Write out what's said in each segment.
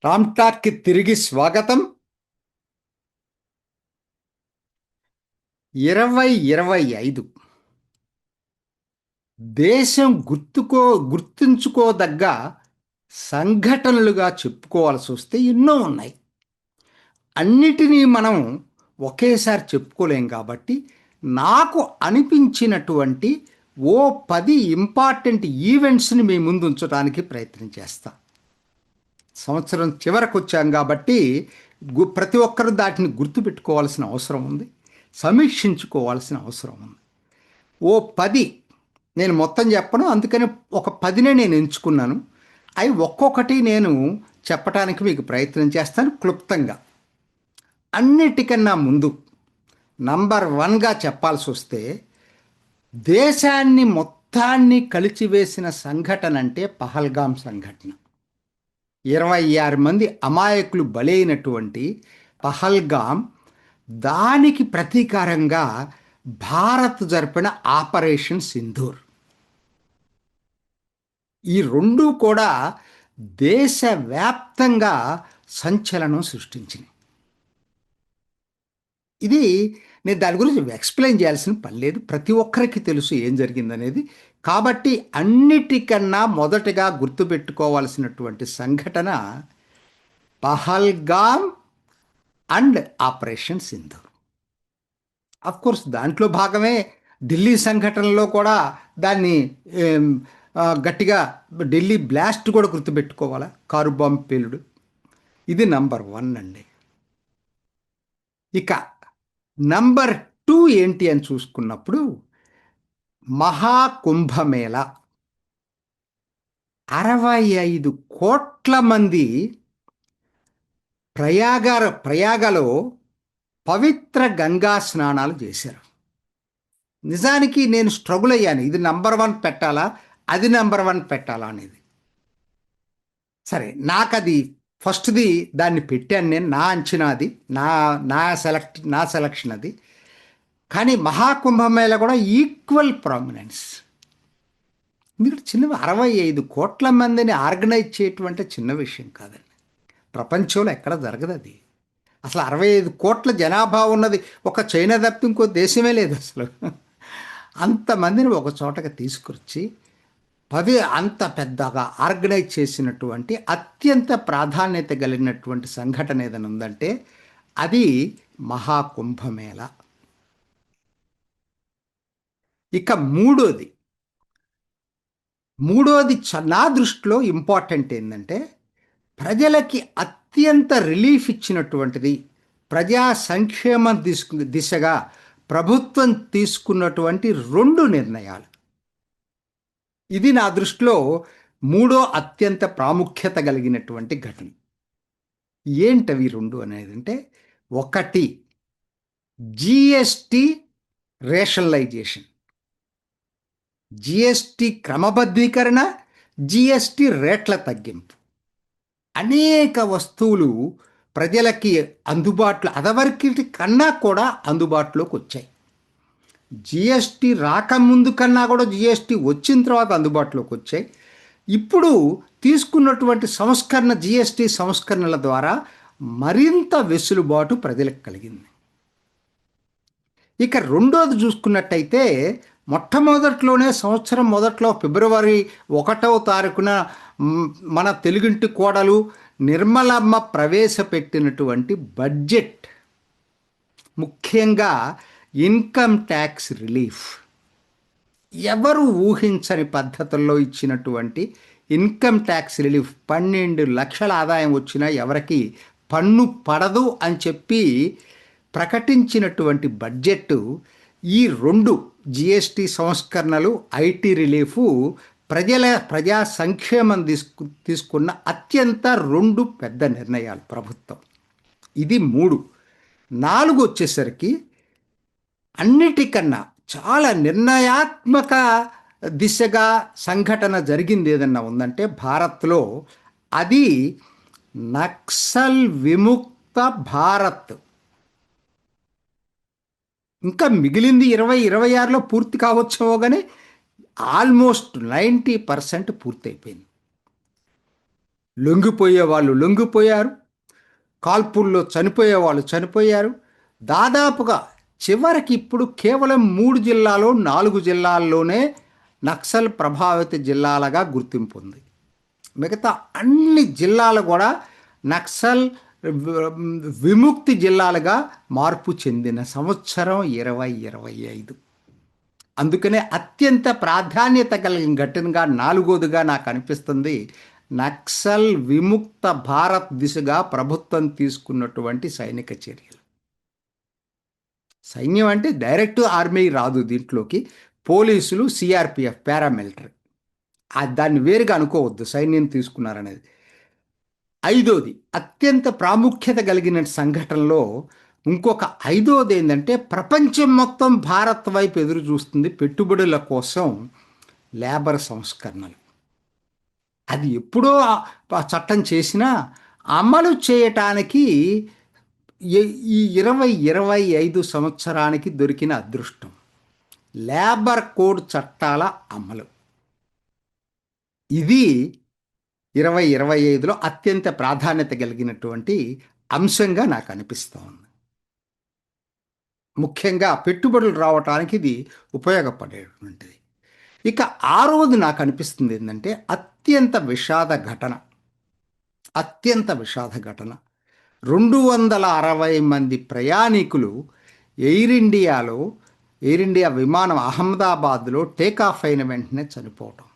రామ్ టాక్కి తిరిగి స్వాగతం. 2025 దేశం గుర్తుంచుకోదగ్గ సంఘటనలుగా చెప్పుకోవాల్సి వస్తే ఎన్నో ఉన్నాయి. అన్నిటినీ మనం ఒకేసారి చెప్పుకోలేం కాబట్టి నాకు అనిపించినటువంటి ఓ 10 ఇంపార్టెంట్ ఈవెంట్స్ని మీ ముందు ఉంచడానికి ప్రయత్నం చేస్తా. సంవత్సరం చివరకు వచ్చాం కాబట్టి ప్రతి ఒక్కరూ దాటిని గుర్తుపెట్టుకోవాల్సిన అవసరం ఉంది, సమీక్షించుకోవాల్సిన అవసరం ఉంది. ఓ 10 నేను మొత్తం చెప్పను, అందుకని ఒక 10నే నేను ఎంచుకున్నాను. అవి ఒక్కొక్కటి నేను చెప్పడానికి మీకు ప్రయత్నం చేస్తాను క్లుప్తంగా. అన్నిటికన్నా ముందు నంబర్ 1గా చెప్పాల్సి వస్తే దేశాన్ని మొత్తాన్ని కలిచివేసిన సంఘటన అంటే పహల్గామ్ సంఘటన. 26 మంది అమాయకులు బలైనటువంటి పహల్గామ్, దానికి ప్రతీకారంగా భారత్ జరిపిన ఆపరేషన్ సింధూర్. ఈ రెండూ కూడా దేశవ్యాప్తంగా సంచలనం సృష్టించినాయి. ఇది నేను దాని గురించి ఎక్స్ప్లెయిన్ చేయాల్సిన పని లేదు, ప్రతి ఒక్కరికి తెలుసు ఏం జరిగిందనేది. కాబట్టి అన్నిటికన్నా మొదటగా గుర్తుపెట్టుకోవాల్సినటువంటి సంఘటన Pahalgam and operation Sindoor. Course దాంట్లో భాగమే ఢిల్లీ సంఘటనలో కూడా దాన్ని గట్టిగా ఢిల్లీ బ్లాస్ట్ కూడా గుర్తుపెట్టుకోవాలా, కారు బాంబు పేలుడు. ఇది నంబర్ 1 అండి. ఇక నంబర్ 2 ఏంటి అని చూసుకున్నప్పుడు మహాకుంభమేళ. 65 కోట్ల మంది ప్రయాగలో పవిత్ర గంగా స్నానాలు చేశారు. నిజానికి నేను స్ట్రగుల్ అయ్యాను, ఇది నంబర్ 1 పెట్టాలా, అది నంబర్ 1 పెట్టాలా అనేది. సరే, నాకు అది ఫస్ట్ది దాన్ని పెట్టాను నేను, నా అంచనా అది, నా సెలక్షన్ అది. కానీ మహాకుంభమేళ కూడా ఈక్వల్ ప్రామినెన్స్. ఎందుకంటే 65 కోట్ల మందిని ఆర్గనైజ్ చేయటం అంటే చిన్న విషయం కాదండి. ప్రపంచంలో ఎక్కడ జరగదు అది. అసలు 65 కోట్ల జనాభా ఉన్నది ఒక చైనా తప్ప ఇంకో దేశమే లేదు అసలు. అంతమందిని ఒక చోటకి తీసుకొచ్చి అంత పెద్దగా ఆర్గనైజ్ చేసినటువంటి అత్యంత ప్రాధాన్యత కలిగినటువంటి సంఘటన ఏదైనా ఉందంటే అది మహాకుంభమేళ. ఇక మూడోది నా దృష్టిలో ఇంపార్టెంట్ ఏంటంటే ప్రజలకి అత్యంత రిలీఫ్ ఇచ్చినటువంటిది, ప్రజా సంక్షేమం దిశగా ప్రభుత్వం తీసుకున్నటువంటి 2 నిర్ణయాలు. ఇది నా దృష్టిలో మూడో అత్యంత ప్రాముఖ్యత కలిగినటువంటి ఘటన. ఏంటవి 2 అనేది అంటే, ఒకటి జిఎస్టి రేషనలైజేషన్, జిఎస్టి క్రమబద్ధీకరణ, జిఎస్టి రేట్ల తగ్గింపు. అనేక వస్తువులు ప్రజలకి అందుబాటులో, అదవరికి కన్నా కూడా అందుబాటులోకి వచ్చాయి. జిఎస్టి రాకముందు కన్నా కూడా జిఎస్టి వచ్చిన తర్వాత అందుబాటులోకి వచ్చాయి. ఇప్పుడు తీసుకున్నటువంటి జిఎస్టి సంస్కరణల ద్వారా మరింత వెసులుబాటు ప్రజలకు కలిగింది. ఇక రెండోది చూసుకున్నట్టయితే మొట్టమొదట్లోనే సంవత్సరం మొదట్లో ఫిబ్రవరి 1వ తారీఖున మన తెలుగింటి కోడలు నిర్మలమ్మ ప్రవేశపెట్టినటువంటి బడ్జెట్, ముఖ్యంగా ఇన్కమ్ ట్యాక్స్ రిలీఫ్, ఎవరు ఊహించని పద్ధతుల్లో ఇచ్చినటువంటి ఇన్కమ్ ట్యాక్స్ రిలీఫ్. 12 లక్షల ఆదాయం వచ్చినా ఎవరికి పన్ను పడదు అని చెప్పి ప్రకటించినటువంటి బడ్జెట్. ఈ 2 జిఎస్టి సంస్కరణలు, ఐటీ రిలీఫ్ ప్రజా సంక్షేమం తీసుకున్న అత్యంత 2 పెద్ద నిర్ణయాలు ప్రభుత్వం. ఇది 3. 4 వచ్చేసరికి అన్నిటికన్నా చాలా నిర్ణయాత్మక దిశగా సంఘటన జరిగింది ఏదన్నా ఉందంటే భారత్లో అది నక్సల్ విముక్త భారత్. ఇంకా మిగిలింది 2026లో పూర్తి కావచ్చేమో, కానీ ఆల్మోస్ట్ 90% పూర్తయిపోయింది. లొంగిపోయే వాళ్ళు లొంగిపోయారు, కాల్పుల్లో చనిపోయే వాళ్ళు చనిపోయారు. దాదాపుగా చివరికి ఇప్పుడు కేవలం 3 జిల్లాలో 4 జిల్లాల్లోనే నక్సల్ ప్రభావిత జిల్లాలుగా గుర్తింపు ఉంది. మిగతా అన్ని జిల్లాలు కూడా నక్సల్ విముక్తి జిల్లాలుగా మార్పు చెందిన సంవత్సరం 2025. అందుకనే అత్యంత ప్రాధాన్యత కలిగిన ఘటనగా 4వదిగా నాకు అనిపిస్తుంది నక్సల్ విముక్త భారత్ దిశగా ప్రభుత్వం తీసుకున్నటువంటి సైనిక చర్యలు. సైన్యం అంటే డైరెక్ట్ ఆర్మీ రాదు దీంట్లోకి, పోలీసులు, సిఆర్పిఎఫ్, పారామిలిటరీ, దాన్ని వేరుగా అనుకోవద్దు సైన్యం తీసుకున్నారనేది. 5వది అత్యంత ప్రాముఖ్యత కలిగిన సంఘటనలో ఇంకొక 5వది ఏంటంటే ప్రపంచం మొత్తం భారత్ వైపు ఎదురు చూస్తుంది పెట్టుబడుల కోసం లేబర్ సంస్కరణలు. అది ఎప్పుడో చట్టం చేసినా అమలు చేయటానికి ఈ 2025 సంవత్సరానికి దొరికిన అదృష్టం లేబర్ కోడ్ చట్టాల అమలు. ఇది 2025లో అత్యంత ప్రాధాన్యత కలిగినటువంటి అంశంగా నాకు అనిపిస్తూ ఉంది. ముఖ్యంగా పెట్టుబడులు రావటానికి ఇది ఉపయోగపడేటువంటిది. ఇక 6వది నాకు అనిపిస్తుంది ఏంటంటే అత్యంత విషాద ఘటన. 260 మంది ప్రయాణికులు ఎయిర్ ఇండియా విమానం అహ్మదాబాద్లో టేకాఫ్ అయిన వెంటనే చనిపోవటం.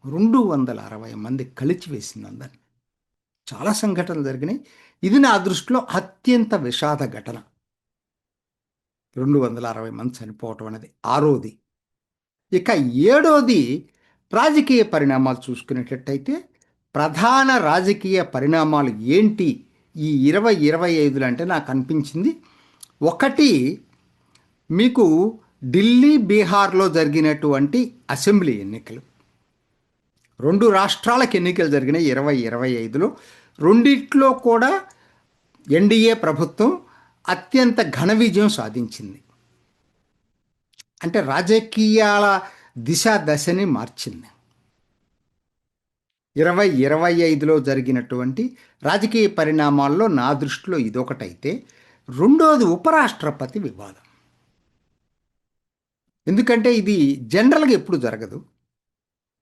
260 మంది కలిచివేసింది అందరినీ. చాలా సంఘటనలు జరిగినాయి. ఇది నా దృష్టిలో అత్యంత విషాద ఘటన. 260 మంది చనిపోవటం అనేది 6వది. ఇక 7వది రాజకీయ పరిణామాలు చూసుకునేటట్టయితే ప్రధాన రాజకీయ పరిణామాలు ఏంటి ఈ 2025లో అంటే నాకు అనిపించింది, ఒకటి మీకు ఢిల్లీ, బీహార్లో జరిగినటువంటి అసెంబ్లీ ఎన్నికలు. 2 రాష్ట్రాలకు ఎన్నికలు జరిగినాయి 2025లో. రెండిట్లో కూడా ఎన్డీఏ ప్రభుత్వం అత్యంత ఘన విజయం సాధించింది. అంటే రాజకీయాల దశని మార్చింది. 2025లో జరిగినటువంటి రాజకీయ పరిణామాల్లో నా దృష్టిలో ఇదొకటైతే, 2వది ఉపరాష్ట్రపతి వివాదం. ఎందుకంటే ఇది జనరల్గా ఎప్పుడు జరగదు.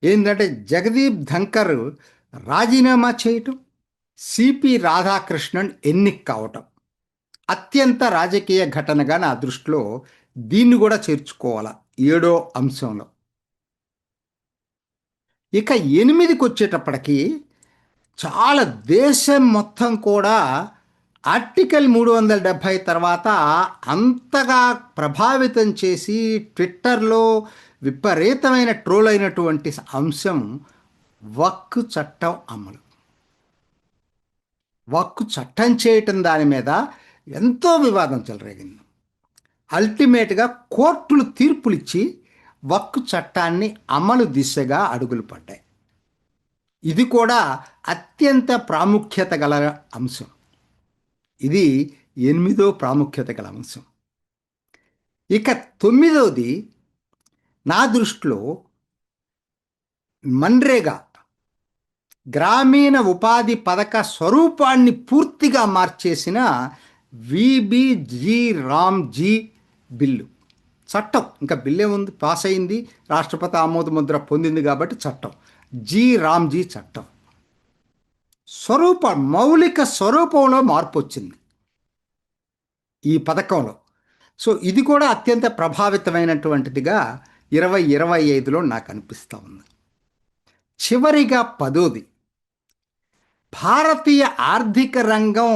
ఏంటంటే జగదీప్ ధంకర్ రాజీనామా చేయటం, సిపి రాధాకృష్ణన్ ఎన్నిక కావటం అత్యంత రాజకీయ ఘటనగా నా దృష్టిలో దీన్ని కూడా చేర్చుకోవాలి 7వ అంశంలో. ఇక 8కి వచ్చేటప్పటికి చాలా దేశం మొత్తం కూడా ఆర్టికల్ 370 తర్వాత అంతగా ప్రభావితం చేసి ట్విట్టర్లో విపరీతమైన ట్రోల్ అయినటువంటి అంశం వక్ఫ్ చట్టం అమలు. వక్ఫ్ చట్టం చేయటం దాని మీద ఎంతో వివాదం చెలరేగింది. అల్టిమేట్గా కోర్టులు తీర్పులు ఇచ్చి వక్ఫ్ చట్టాన్ని అమలు దిశగా అడుగులు పడ్డాయి. ఇది కూడా అత్యంత ప్రాముఖ్యత గల అంశం. ఇది 8వ ప్రాముఖ్యత గల అంశం. ఇక 9వది నా దృష్టిలో మన్రేగా గ్రామీణ ఉపాధి పథక స్వరూపాన్ని పూర్తిగా మార్చేసిన విబిజీ రామ్జీ బిల్లు చట్టం. ఇంకా బిల్లే ఉంది, పాస్ అయింది, రాష్ట్రపతి ఆమోద ముద్ర పొందింది కాబట్టి చట్టం. రామ్జీ చట్టం మౌలిక స్వరూపంలో మార్పు వచ్చింది ఈ పథకంలో. సో ఇది కూడా అత్యంత ప్రభావితమైనటువంటిదిగా 2025లో నాకు అనిపిస్తూ ఉంది. చివరిగా 10వది భారతీయ ఆర్థిక రంగం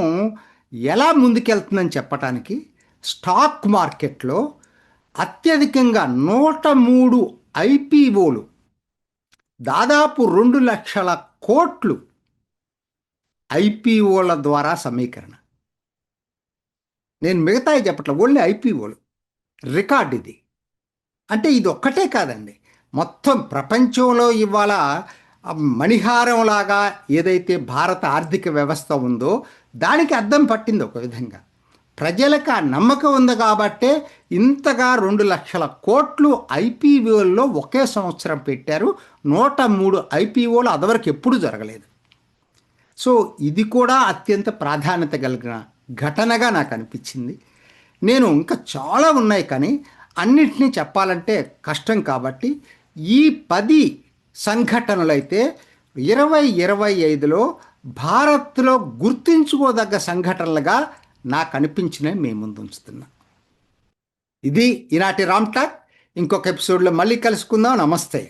ఎలా ముందుకెళ్తుందని చెప్పటానికి స్టాక్ మార్కెట్లో అత్యధికంగా 103 ఐపీఓలు, దాదాపు 2 లక్షల కోట్లు ఐపీఓల ద్వారా సమీకరణ. నేను మిగతాయి చెప్పట్ల, ఓన్లీ ఐపీఓలు రికార్డ్ ఇది. అంటే ఇది ఒక్కటే కాదండి, మొత్తం ప్రపంచంలో ఇవాళ మణిహారంలాగా ఏదైతే భారత ఆర్థిక వ్యవస్థ ఉందో దానికి అద్దం పట్టింది ఒక విధంగా. ప్రజలకు ఆ నమ్మకం ఉంది కాబట్టే ఇంతగా 2 లక్షల కోట్లు ఐపీఓల్లో ఒకే సంవత్సరం పెట్టారు. 103 ఐపీఓలు అదివరకు ఎప్పుడు జరగలేదు. సో ఇది కూడా అత్యంత ప్రాధాన్యత కలిగిన ఘటనగా నాకు అనిపించింది. నేను ఇంకా చాలా ఉన్నాయి కానీ అన్నిటినీ చెప్పాలంటే కష్టం కాబట్టి ఈ 10 సంఘటనలైతే 2025లో భారత్లో గుర్తుంచుకోదగ్గ సంఘటనలుగా నాకు అనిపించినవి మీ ముందు ఉంచుతున్నా. ఇది ఈనాటి రామ్ టాక్. ఇంకొక ఎపిసోడ్లో మళ్ళీ కలుసుకుందాం. నమస్తే.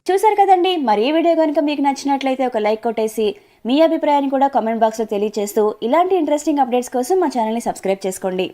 చూసారు కదండి, మరి ఈ వీడియో కనుక మీకు నచ్చినట్లయితే ఒక లైక్ కొట్టేసి మీ అభిప్రాయాన్ని కూడా కామెంట్ బాక్స్లో తెలియజేస్తూ ఇలాంటి ఇంట్రెస్టింగ్ అప్డేట్స్ కోసం మా ఛానల్ని సబ్స్క్రైబ్ చేసుకోండి.